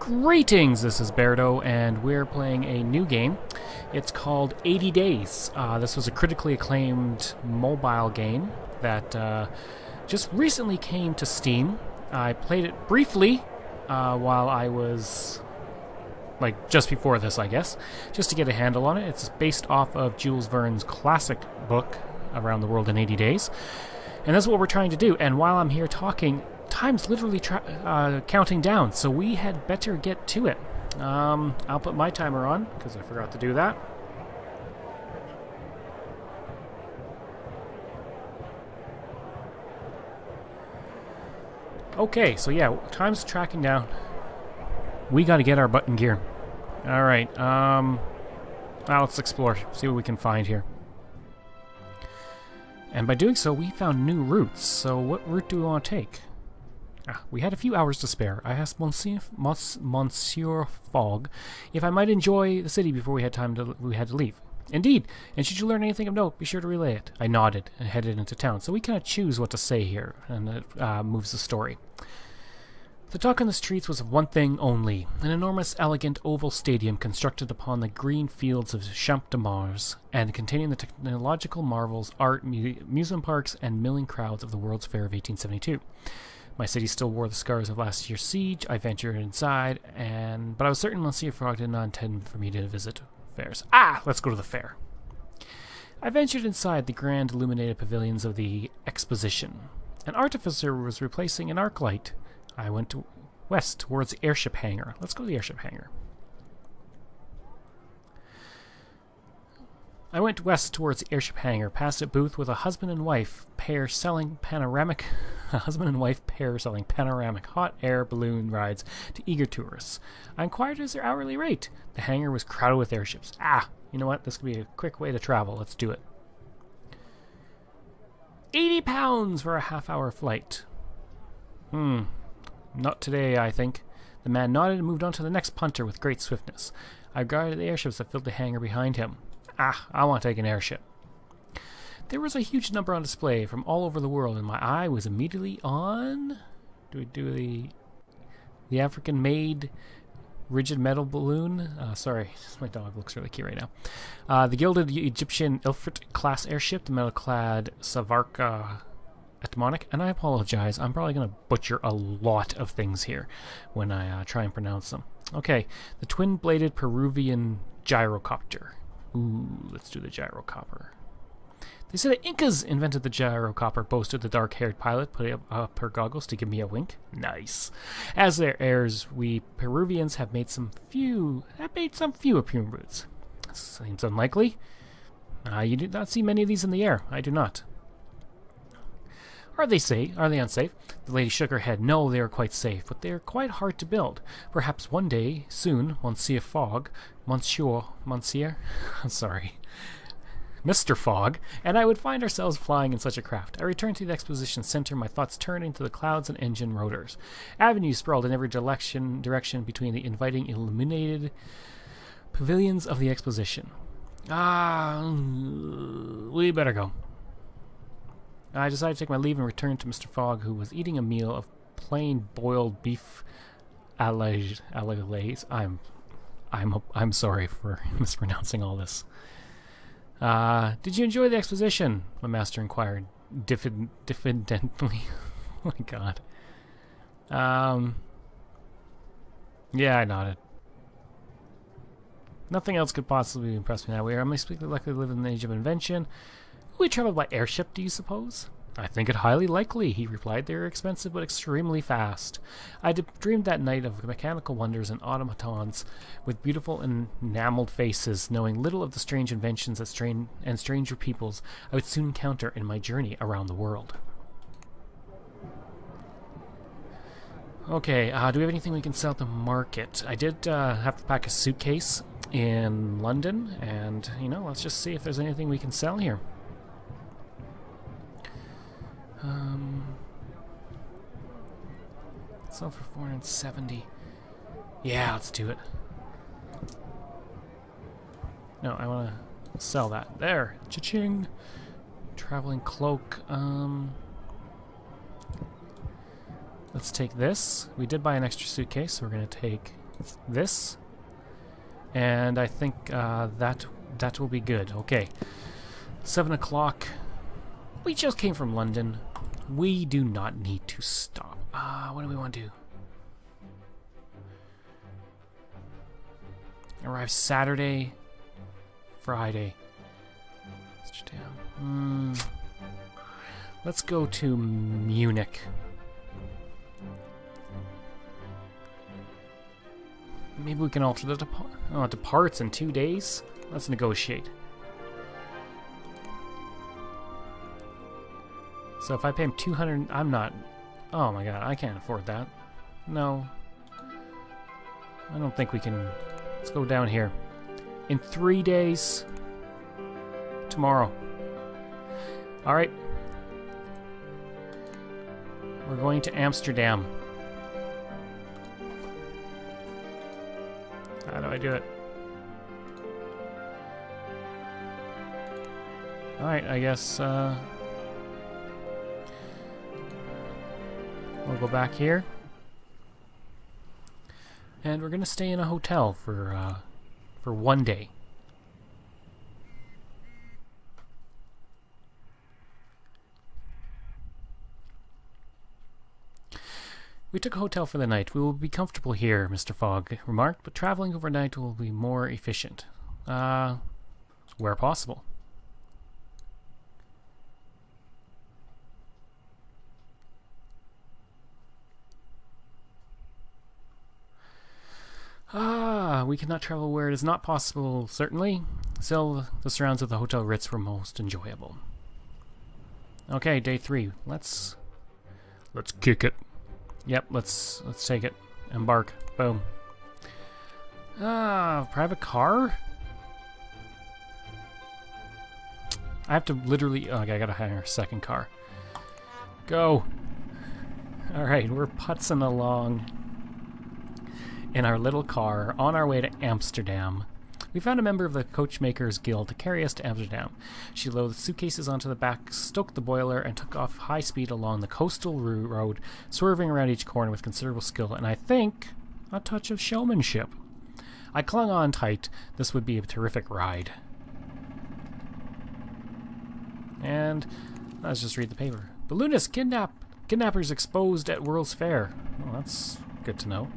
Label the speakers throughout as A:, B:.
A: Greetings, this is Berto, and we're playing a new game. It's called 80 Days. This was a critically acclaimed mobile game that just recently came to Steam. I played it briefly while I was, just before this, I guess, just to get a handle on it. It's based off of Jules Verne's classic book, Around the World in 80 Days. And that's what we're trying to do. And while I'm here talking, time's literally counting down, so we had better get to it. I'll put my timer on, because I forgot to do that. Okay, so yeah, time's tracking down. We gotta get our butt in gear. Alright, now let's explore, see what we can find here. And by doing so, we found new routes. So what route do we want to take? We had a few hours to spare. I asked Monsieur Fogg if I might enjoy the city before we had to leave. Indeed, and should you learn anything of note, be sure to relay it. I nodded and headed into town, so we kind of choose what to say here, and it moves the story. The talk on the streets was of one thing only, an enormous, elegant, oval stadium constructed upon the green fields of Champ de Mars, and containing the technological marvels, art, amusement parks, and milling crowds of the World's Fair of 1872. My city still wore the scars of last year's siege. I ventured inside, but I was certain Monsieur Fogg did not intend for me to visit fairs. Let's go to the fair. I ventured inside the grand illuminated pavilions of the exposition. An artificer was replacing an arc light. I went west towards the airship hangar. Let's go to the airship hangar. I went west towards the airship hangar, past a booth with a husband and wife pair selling panoramic hot air balloon rides to eager tourists. I inquired as their hourly rate. The hangar was crowded with airships. You know what? This could be a quick way to travel. Let's do it. £80 for a half-hour flight. Not today, I think. The man nodded and moved on to the next punter with great swiftness. I regarded the airships that filled the hangar behind him. I want to take an airship. There was a huge number on display from all over the world, and my eye was immediately on... Do we do the African-made rigid metal balloon? Sorry, my dog looks really cute right now. The gilded Egyptian Ilfrit-class airship, the metal-clad Savarka Atmonic, and I apologize, I'm probably going to butcher a lot of things here when I try and pronounce them. Okay, the twin-bladed Peruvian gyrocopter. Let's do the gyrocopter. They said the Incas invented the gyrocopter, boasted the dark-haired pilot, putting up her goggles to give me a wink. Nice. As their heirs, we Peruvians have made some few appearing routes. Seems unlikely. You do not see many of these in the air. I do not. Are they unsafe? The lady shook her head. No, they are quite safe, but they are quite hard to build. Perhaps one day, soon, Monsieur Fogg, Mr. Fogg, and I would find ourselves flying in such a craft. I returned to the exposition center, my thoughts turning to the clouds and engine rotors. Avenues sprawled in every direction between the inviting illuminated pavilions of the exposition. We better go. I decided to take my leave and return to Mr. Fogg, who was eating a meal of plain boiled beef à la glaze. I'm sorry for mispronouncing all this. Did you enjoy the exposition? My master inquired diffidently. Oh my god. Yeah, I nodded. Nothing else could possibly impress me that way. I'm luckily lucky to live in the age of invention. We traveled by airship, do you suppose? I think it highly likely, he replied. They are expensive but extremely fast. I dreamed that night of mechanical wonders and automatons with beautiful enameled faces, knowing little of the strange inventions and stranger peoples I would soon encounter in my journey around the world. Okay, do we have anything we can sell at the market? I did have to pack a suitcase in London, and, let's just see if there's anything we can sell here. Sell for 470. Yeah, let's do it. No, I want to sell that. There, cha-ching. Traveling cloak. Let's take this. We did buy an extra suitcase, so we're going to take this. And I think that will be good. Okay. 7 o'clock. We just came from London. We do not need to stop. What do we want to do? Arrive Saturday, Friday. Let's go to Munich. Maybe we can alter the departs in 2 days? Let's negotiate. So if I pay him 200, I'm not... Oh my god, I can't afford that. No. I don't think we can... Let's go down here. In 3 days. Tomorrow. Alright. We're going to Amsterdam. How do I do it? Alright, I guess we'll go back here. And we're gonna stay in a hotel for 1 day. We took a hotel for the night. We will be comfortable here, Mr. Fogg remarked, but traveling overnight will be more efficient. Where possible. We cannot travel where it is not possible, certainly. Still, the surrounds of the Hotel Ritz were most enjoyable. Okay, day 3. Let's kick it. Yep, let's take it. Embark. Boom. Private car? I have to literally... Oh, okay, I gotta hire a second car. Go! Alright, we're putzing along in our little car on our way to Amsterdam. We found a member of the Coachmakers Guild to carry us to Amsterdam. She loaded suitcases onto the back, stoked the boiler, and took off high speed along the coastal road, swerving around each corner with considerable skill and, I think, a touch of showmanship. I clung on tight. This would be a terrific ride. And let's just read the paper. Balloonist kidnappers exposed at World's Fair. Well, that's good to know.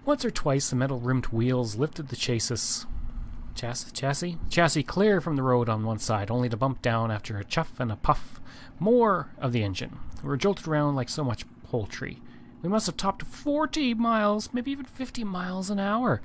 A: Once or twice, the metal-rimmed wheels lifted the chassis clear from the road on one side, only to bump down after a chuff and a puff more of the engine. We were jolted around like so much poultry. We must have topped 40 miles, maybe even 50 miles an hour.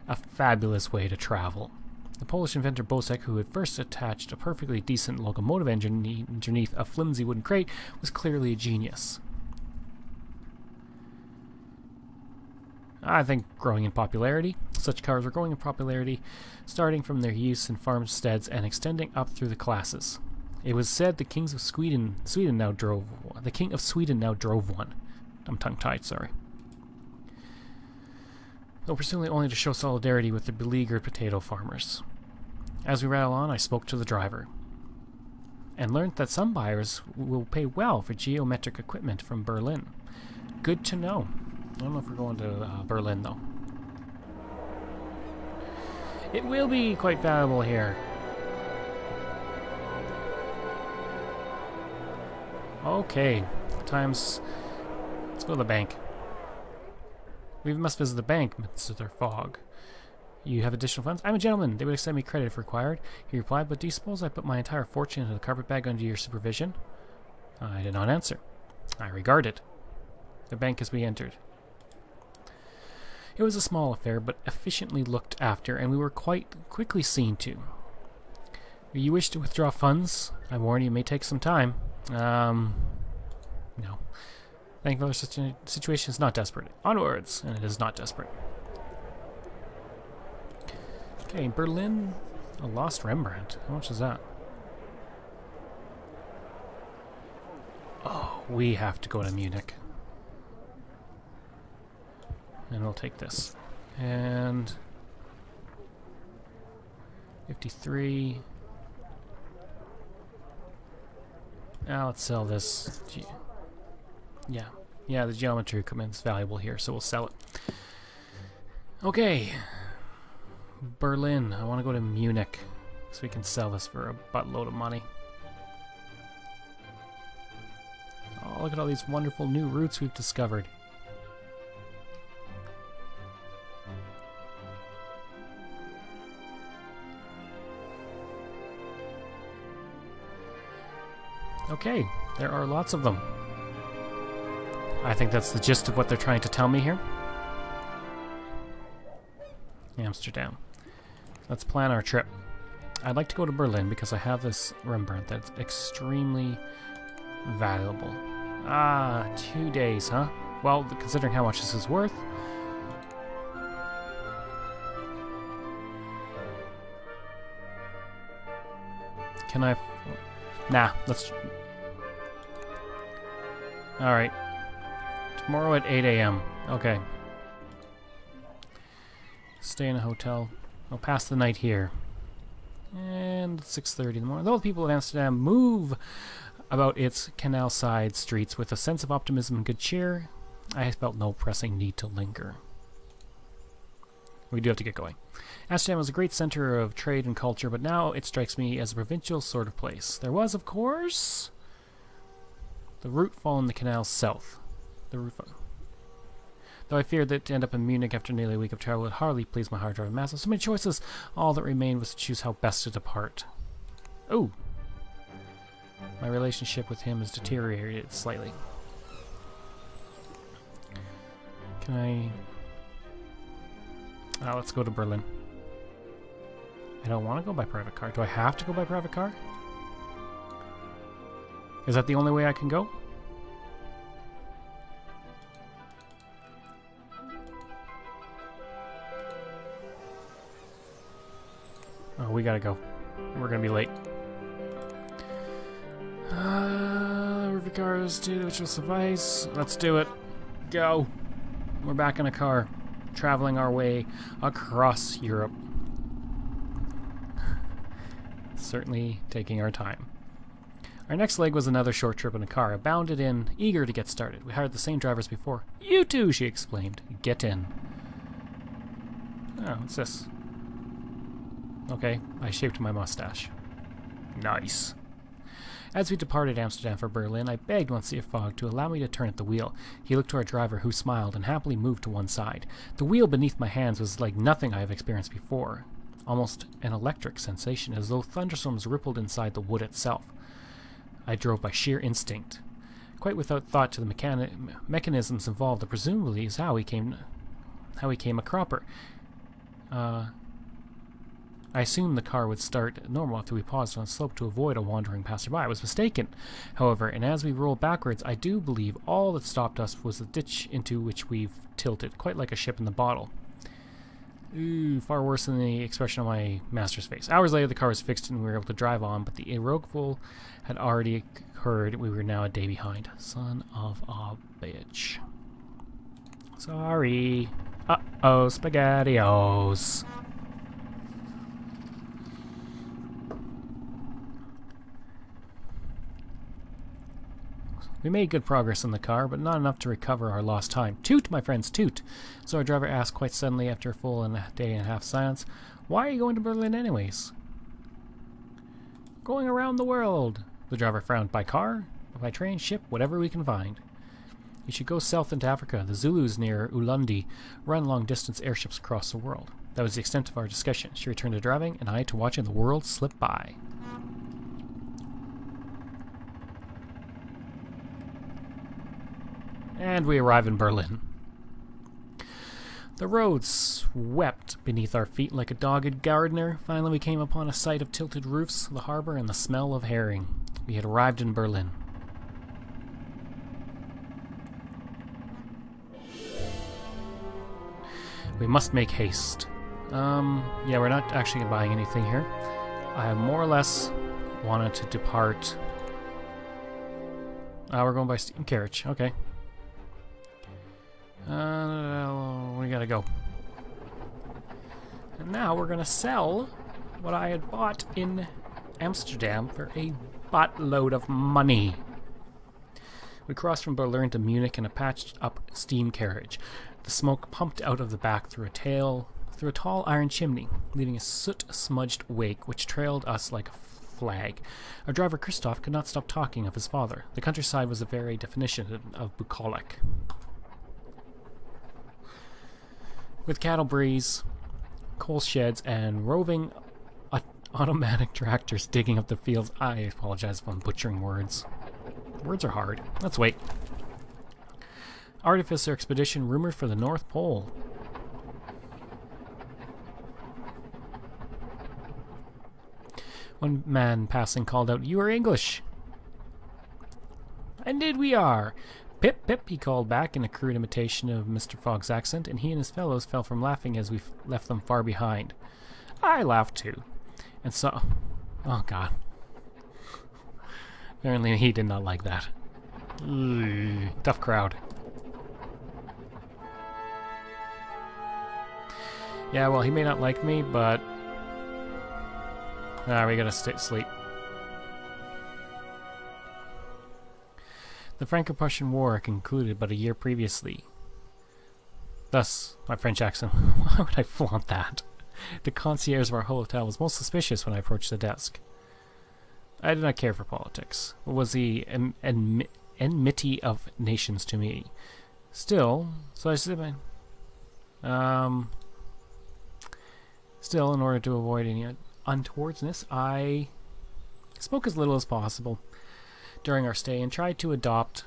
A: A fabulous way to travel. The Polish inventor Bosek, who had first attached a perfectly decent locomotive engine underneath a flimsy wooden crate, was clearly a genius. I think growing in popularity. Such cars were growing in popularity, starting from their use in farmsteads and extending up through the classes. It was said the king of Sweden now drove one. I'm tongue-tied, sorry. Though presumably only to show solidarity with the beleaguered potato farmers. As we rattled on, I spoke to the driver, and learned that some buyers will pay well for geometric equipment from Berlin. Good to know. I don't know if we're going to Berlin, though. It will be quite valuable here. Okay. Let's go to the bank. We must visit the bank, Mr. Fogg. You have additional funds? I'm a gentleman. They would extend me credit if required. He replied, but do you suppose I put my entire fortune into the carpetbag under your supervision? I did not answer. I regarded the bank as we entered. It was a small affair, but efficiently looked after, and we were quite quickly seen to. You wish to withdraw funds? I warn you, it may take some time. No. Thankfully, such a situation is not desperate. Onwards! And it is not desperate. Okay, Berlin, a lost Rembrandt. How much is that? Oh, we have to go to Munich. And we'll take this. And 53. Now let's sell this. Gee. Yeah. Yeah, the geometry equipment is valuable here, so we'll sell it. Okay. Berlin. I want to go to Munich so we can sell this for a buttload of money. Oh, look at all these wonderful new routes we've discovered. Okay, there are lots of them. I think that's the gist of what they're trying to tell me here. Amsterdam. Let's plan our trip. I'd like to go to Berlin because I have this Rembrandt that's extremely valuable. Ah, 2 days, huh? Well, considering how much this is worth. Can I... Nah, let's... Alright. Tomorrow at 8 a.m. Okay. Stay in a hotel. I'll pass the night here. And 6:30 in the morning. Though the people of Amsterdam move about its canal side streets with a sense of optimism and good cheer, I felt no pressing need to linger. We do have to get going. Amsterdam was a great center of trade and culture, but now it strikes me as a provincial sort of place. There was, of course, the route following the canal south. Though I feared that to end up in Munich after nearly a week of travel would hardly please my hard-driving mass. So many choices, all that remained was to choose how best to depart. Oh! My relationship with him has deteriorated slightly. Can I... let's go to Berlin. I don't want to go by private car. Do I have to go by private car? Is that the only way I can go? Oh, we gotta go. We're gonna be late. River cars too, which will suffice. Let's do it. Go. We're back in a car, traveling our way across Europe. Certainly taking our time. Our next leg was another short trip in a car. I bounded in, eager to get started. We hired the same drivers before. You too, she exclaimed. Get in. Oh, what's this? Okay, I shaped my mustache. Nice. As we departed Amsterdam for Berlin, I begged Monsieur Fogg to allow me to turn at the wheel. He looked to our driver, who smiled and happily moved to one side. The wheel beneath my hands was like nothing I have experienced before. Almost an electric sensation, as though thunderstorms rippled inside the wood itself. I drove by sheer instinct, quite without thought to the mechanisms involved. That presumably is how he came a cropper. I assumed the car would start normal after we paused on a slope to avoid a wandering passerby. I was mistaken, however, and as we rolled backwards, I do believe all that stopped us was the ditch into which we've tilted, quite like a ship in the bottle. Ooh, far worse than the expression on my master's face. Hours later, the car was fixed and we were able to drive on, but the irrevocable had already occurred. We were now a day behind. Son of a bitch. Sorry. Uh-oh, SpaghettiOs. We made good progress in the car, but not enough to recover our lost time. Toot, my friends, toot! So our driver asked quite suddenly after a full day and a half silence, why are you going to Berlin anyways? Going around the world. The driver frowned. By car? By train, ship, whatever we can find. You should go south into Africa. The Zulus near Ulundi run long-distance airships across the world. That was the extent of our discussion. She returned to driving, and I to watching the world slip by. And we arrive in Berlin. The road swept beneath our feet like a dogged gardener. Finally we came upon a sight of tilted roofs, the harbor, and the smell of herring. We had arrived in Berlin. We must make haste. Yeah, we're not actually buying anything here. I have more or less wanted to depart. We're going by steam carriage. Okay. We gotta go. And now we're gonna sell what I had bought in Amsterdam for a buttload of money. We crossed from Berlin to Munich in a patched-up steam carriage. The smoke pumped out of the back through a tall iron chimney, leaving a soot-smudged wake which trailed us like a flag. Our driver, Christoph, could not stop talking of his father. The countryside was the very definition of bucolic. With cattle breeze, coal sheds, and roving automatic tractors digging up the fields. I apologize if I'm butchering words. Words are hard. Let's wait. Artificer expedition rumored for the North Pole. One man passing called out, "You are English." "Indeed we are." "Pip, pip," he called back in a crude imitation of Mr. Fogg's accent, and he and his fellows fell from laughing as we left them far behind. I laughed too. And so... Oh, God. Apparently he did not like that. Tough crowd. Yeah, well, he may not like me, but... we gotta sleep. The Franco-Prussian War concluded but a year previously. Thus, my French accent. Why would I flaunt that? The concierge of our hotel was most suspicious when I approached the desk. I did not care for politics. What was the enmity of nations to me? Still, so I said, still, in order to avoid any untowardness, I spoke as little as possible during our stay and tried to adopt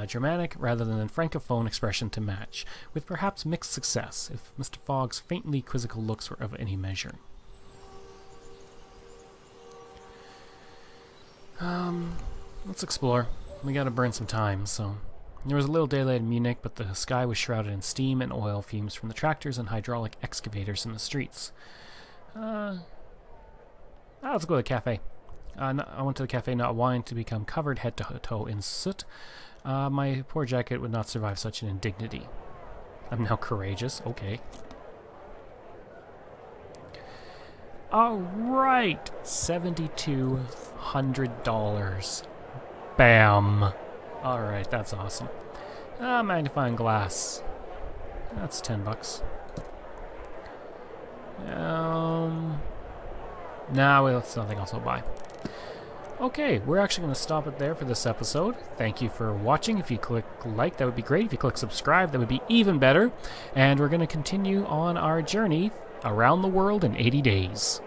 A: Germanic rather than Francophone expression to match, with perhaps mixed success, if Mr. Fogg's faintly quizzical looks were of any measure. Let's explore. We gotta burn some time, so... There was a little daylight in Munich, but the sky was shrouded in steam and oil fumes from the tractors and hydraulic excavators in the streets. Let's go to the cafe. I went to the cafe not wanting to become covered head to toe in soot. My poor jacket would not survive such an indignity. I'm now courageous. Okay. Alright! $7,200. Bam! Alright, that's awesome. Magnifying glass. That's $10. Nah, well, that's nothing else I'll buy. Okay, we're actually going to stop it there for this episode. Thank you for watching. If you click like, that would be great. If you click subscribe, that would be even better. And we're going to continue on our journey around the world in 80 days.